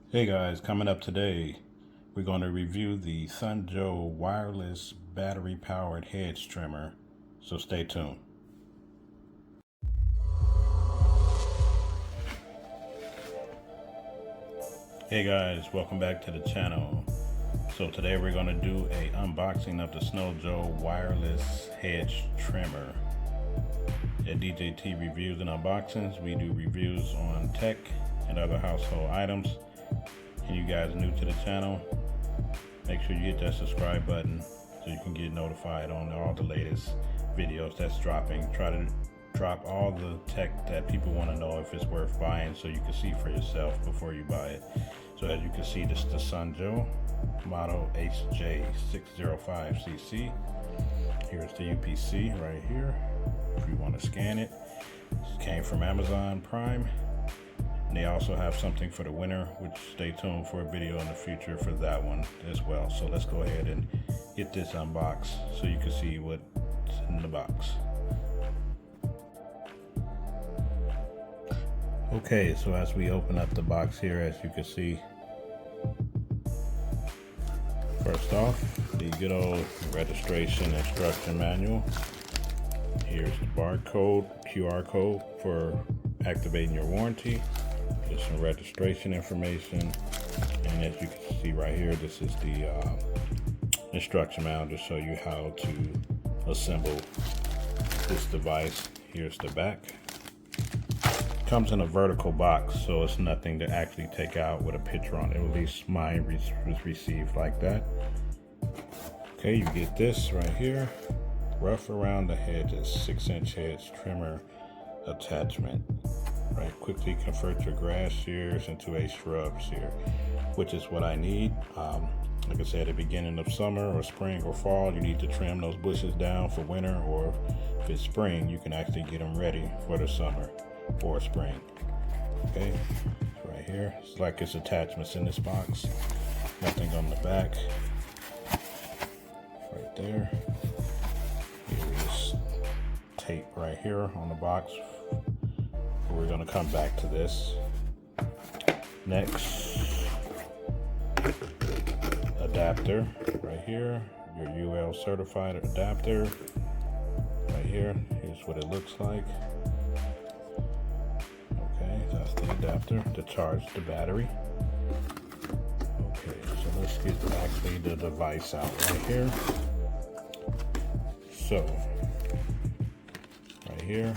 Hey guys, coming up today, we're going to review the Sunjoe wireless battery powered hedge trimmer, so stay tuned. Hey guys, welcome back to the channel. So today we're going to do a unboxing of the Sunjoe wireless hedge trimmer. At DJT Reviews and Unboxings, we do reviews on tech and other household items. And you guys new to the channel, make sure you hit that subscribe button so you can get notified on all the latest videos that's dropping. Try to drop all the tech that people want to know if it's worth buying, so you can see for yourself before you buy it. So as you can see, this is the Sunjoe model HJ605cc. Here's the UPC right here if you want to scan it. This came from Amazon Prime. And they also have something for the winter, which stay tuned for a video in the future for that one as well. So let's go ahead and get this unboxed so you can see what's in the box. Okay, so as we open up the box here, as you can see, first off, the good old registration instruction manual. Here's the barcode, QR code for activating your warranty. There's some registration information, and as you can see right here, this is the instruction manual to show you how to assemble this device. Here's the back. Comes in a vertical box, so it's nothing to actually take out with a picture on it. At least mine was received like that. Okay, you get this right here. Rough around the hedges, 6-inch hedge trimmer attachment. Right, quickly convert your grass shears into a shrub shear, which is what I need. Like I said, at the beginning of summer or spring or fall, you need to trim those bushes down for winter, or if it's spring, you can actually get them ready for the summer or spring. Okay, right here, it's like it's attachments in this box. Nothing on the back. Right there. Here is tape right here on the box. We're going to come back to this. Next, adapter right here, your UL certified adapter right here. Here's what it looks like. Okay, that's the adapter to charge the battery. Okay, so let's get actually the device out right here. So right here,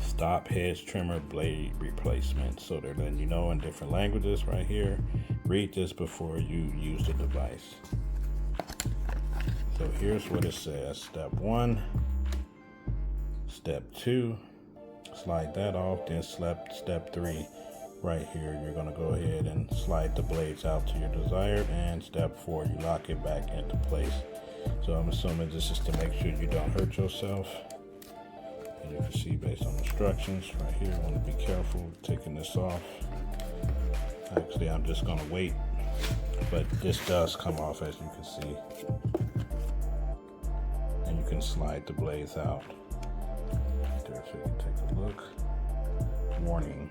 stop hedge trimmer blade replacement. So they're letting you know in different languages right here. Read this before you use the device. So here's what it says. Step 1, step 2, slide that off. Then step 3 right here, you're going to go ahead and slide the blades out to your desired. And step 4, you lock it back into place. So I'm assuming this is to make sure you don't hurt yourself. And you can see based on instructions right here, I want to be careful taking this off. Actually, I'm just going to wait, but this does come off, as you can see. And you can slide the blades out. There, so you can take a look. Warning.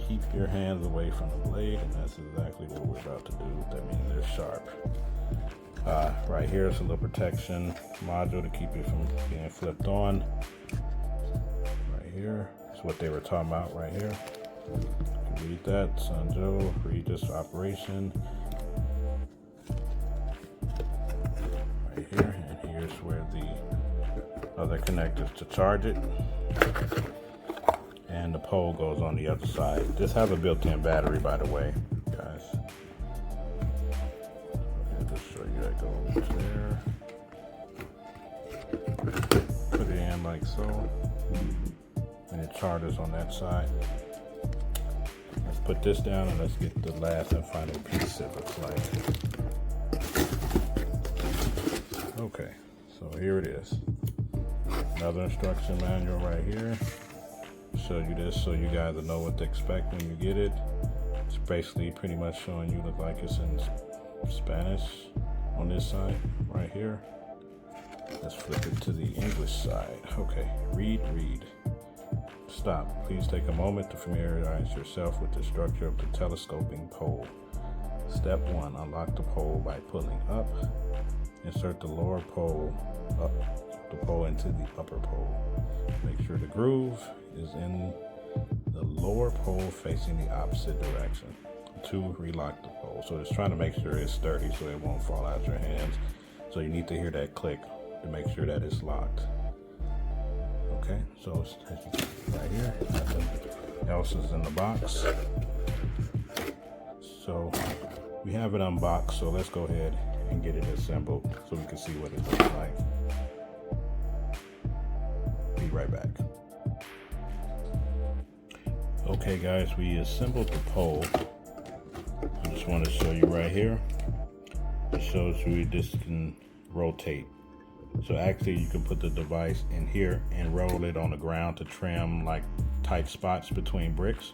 Keep your hands away from the blade, and that's exactly what we're about to do. That means they're sharp. Right here is a little protection module to keep it from being flipped on. Right here is what they were talking about right here. You can read that, Sunjoe, read this operation. Right here, and here's where the other connectors to charge it. And the pole goes on the other side. This has a built-in battery, by the way, guys. Show you that goes there. Put it in like so, and it charges on that side. Let's put this down and let's get the last and final piece it looks like. Okay, so here it is. Another instruction manual right here. Show you this so you guys will know what to expect when you get it. It's basically pretty much showing you, look like it's in Spanish on this side right here. Let's flip it to the English side. Okay, read. stop. Please take a moment to familiarize yourself with the structure of the telescoping pole. Step 1. Unlock the pole by pulling up. Insert the lower pole into the upper pole. Make sure the groove is in the lower pole facing the opposite direction. 2. Relock the pole. So it's trying to make sure it's sturdy so it won't fall out your hands. So you need to hear that click to make sure that it's locked. Okay, so it's right here. Nothing else is in the box. So we have it unboxed, so let's go ahead and get it assembled so we can see what it looks like. Be right back. Okay guys, we assembled the pole. I just want to show you right here. It shows you this can rotate. So actually you can put the device in here and roll it on the ground to trim like tight spots between bricks,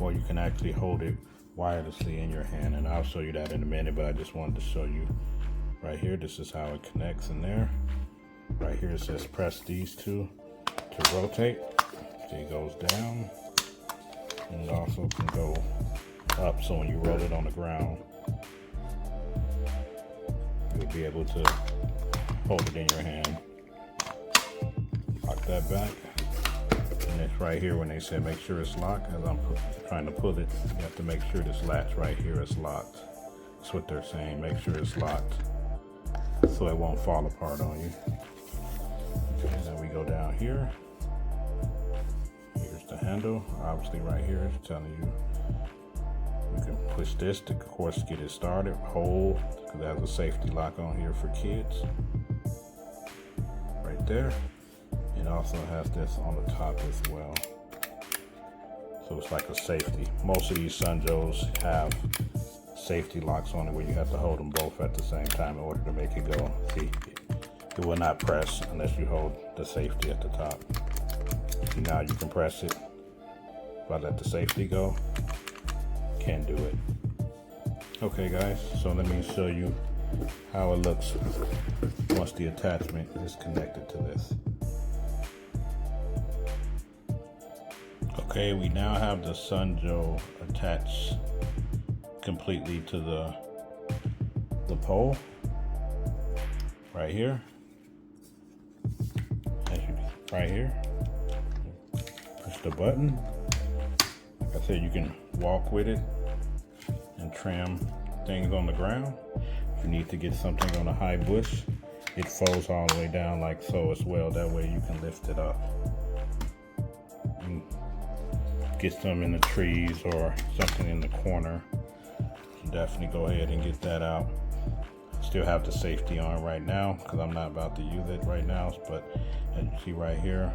or you can actually hold it wirelessly in your hand, and I'll show you that in a minute, but I just wanted to show you right here. This is how it connects in there. Right here it says press these two to rotate. So it goes down, and it also can go up, so when you roll it on the ground you'll be able to hold it in your hand. Lock that back. And it's right here when they say make sure it's locked. As I'm trying to pull it, you have to make sure this latch right here is locked. That's what they're saying. Make sure it's locked so it won't fall apart on you. Okay, then we go down here. Here's the handle. Obviously right here it's telling you you can push this to, of course, get it started. Hold, because it has a safety lock on here for kids. Right there. It also has this on the top as well. So it's like a safety. Most of these Sunjos have safety locks on it where you have to hold them both at the same time in order to make it go. See, it will not press unless you hold the safety at the top. See, now you can press it. If I let the safety go, can't do it. Okay guys, so let me show you how it looks once the attachment is connected to this. Okay, we now have the Sunjo attached completely to the pole right here. Right here. Push the button. Like I said, you can walk with it and trim things on the ground. If you need to get something on a high bush, it folds all the way down like so as well. That way you can lift it up. And get some in the trees or something in the corner. You definitely go ahead and get that out. Still have the safety on right now because I'm not about to use it right now, but as you see right here,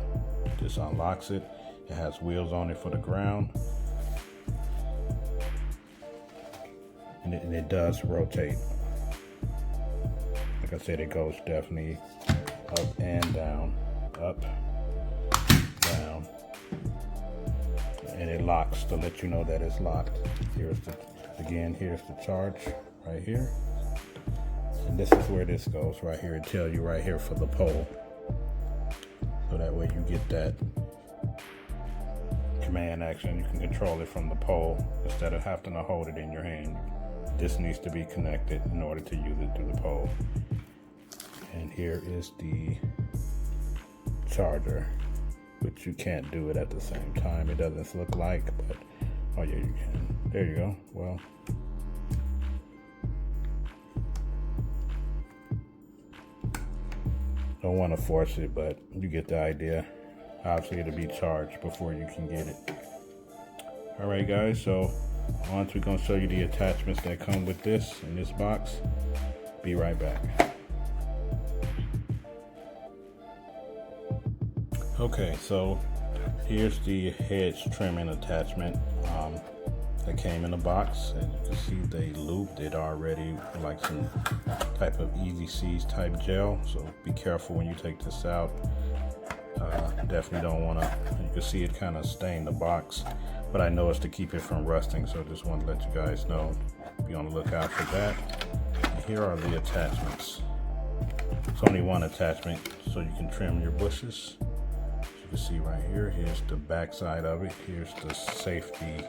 this unlocks it. It has wheels on it for the ground. And it does rotate. Like I said, it goes definitely up and down, up, down, and it locks to let you know that it's locked. Here's the charge right here, and this is where this goes right here. It tells you right here for the pole, so that way you get that command action. You can control it from the pole instead of having to hold it in your hand. This needs to be connected in order to use it through the pole. And here is the charger, which you can't do it at the same time. It doesn't look like, but oh yeah, you can. There you go. Well, don't want to force it, but you get the idea. Obviously it'll be charged before you can get it. All right guys, so once we're going to show you the attachments that come with this in this box. Be right back. Okay, so here's the hedge trimming attachment that came in the box, and you can see they looped it already like some type of Easy Seeds type gel, so be careful when you take this out. Definitely don't want to, you can see it kind of stained the box, but I know it's to keep it from rusting, so just want to let you guys know, be on the lookout for that. And here are the attachments. It's only one attachment, so you can trim your bushes. As you can see right here, here's the back side of it. Here's the safety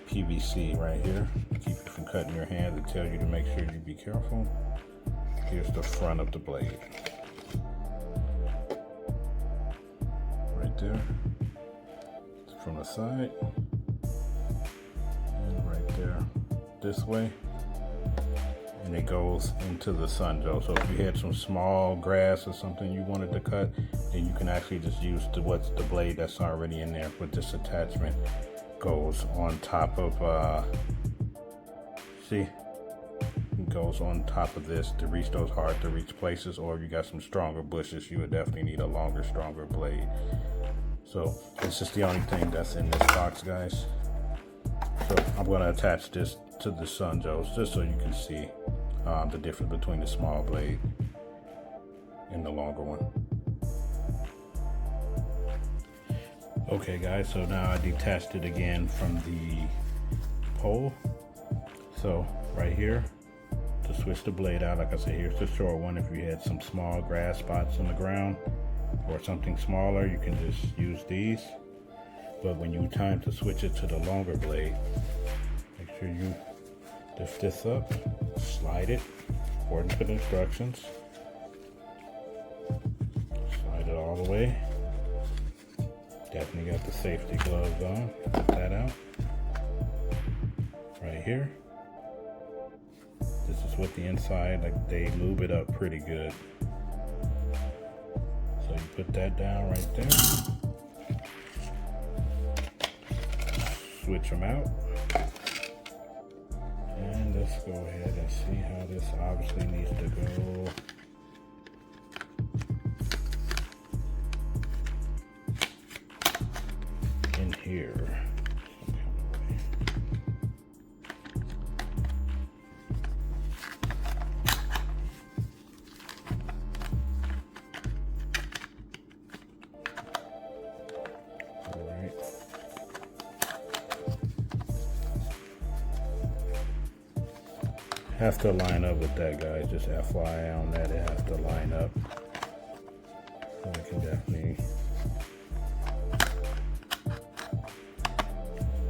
PVC right here. Keep it from cutting your hand and tell you to make sure you be careful. Here's the front of the blade. Right there. From the side. And right there this way. And it goes into the sun, Joe. So if you had some small grass or something you wanted to cut, then you can actually just use the blade that's already in there. With this attachment goes on top of see, it goes on top of this to reach those hard to reach places. Or if you got some stronger bushes, you would definitely need a longer, stronger blade. So it's just the only thing that's in this box, guys. So I'm going to attach this to the sun, Joe, just so you can see the difference between the small blade and the longer one. Okay guys, so now I detached it again from the pole. So right here, to switch the blade out, like I said, here's the short one. If you had some small grass spots on the ground or something smaller, you can just use these. But when you time to switch it to the longer blade, make sure you lift this up, slide it according to the instructions. Slide it all the way. Definitely got the safety gloves on. Put that out. Right here. This is what the inside, like they lube it up pretty good. So you put that down right there. Switch them out. And let's go ahead and see how this obviously needs to go. In here. Has to line up with that, guys. Just FYI on that, it has to line up. So we can definitely.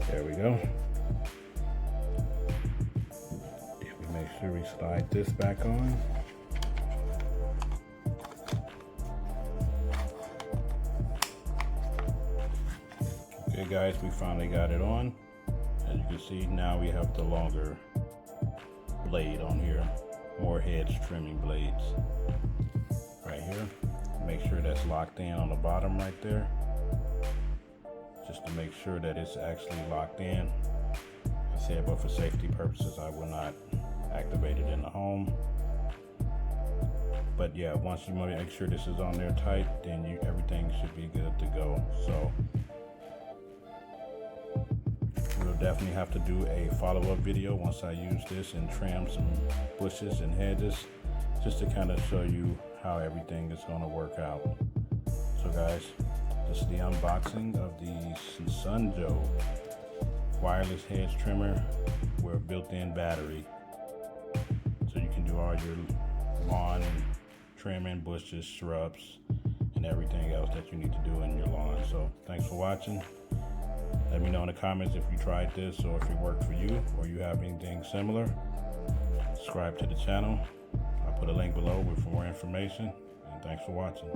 There we go. We make sure we slide this back on. Okay, guys, we finally got it on. As you can see, now we have the longer blade on here, more hedge trimming blades right here. Make sure that's locked in on the bottom right there, just to make sure that it's actually locked in. I said, but for safety purposes, I will not activate it in the home. But yeah, once you make sure this is on there tight, then everything should be good to go. So we'll definitely have to do a follow-up video once I use this and trim some bushes and hedges, just to kind of show you how everything is going to work out. So guys, this is the unboxing of the Sunjo wireless hedge trimmer with a built-in battery, so you can do all your lawn trimming, bushes, shrubs, and everything else that you need to do in your lawn. So thanks for watching. Let me know in the comments if you tried this or if it worked for you, or you have anything similar. Subscribe to the channel. I'll put a link below with more information, and thanks for watching.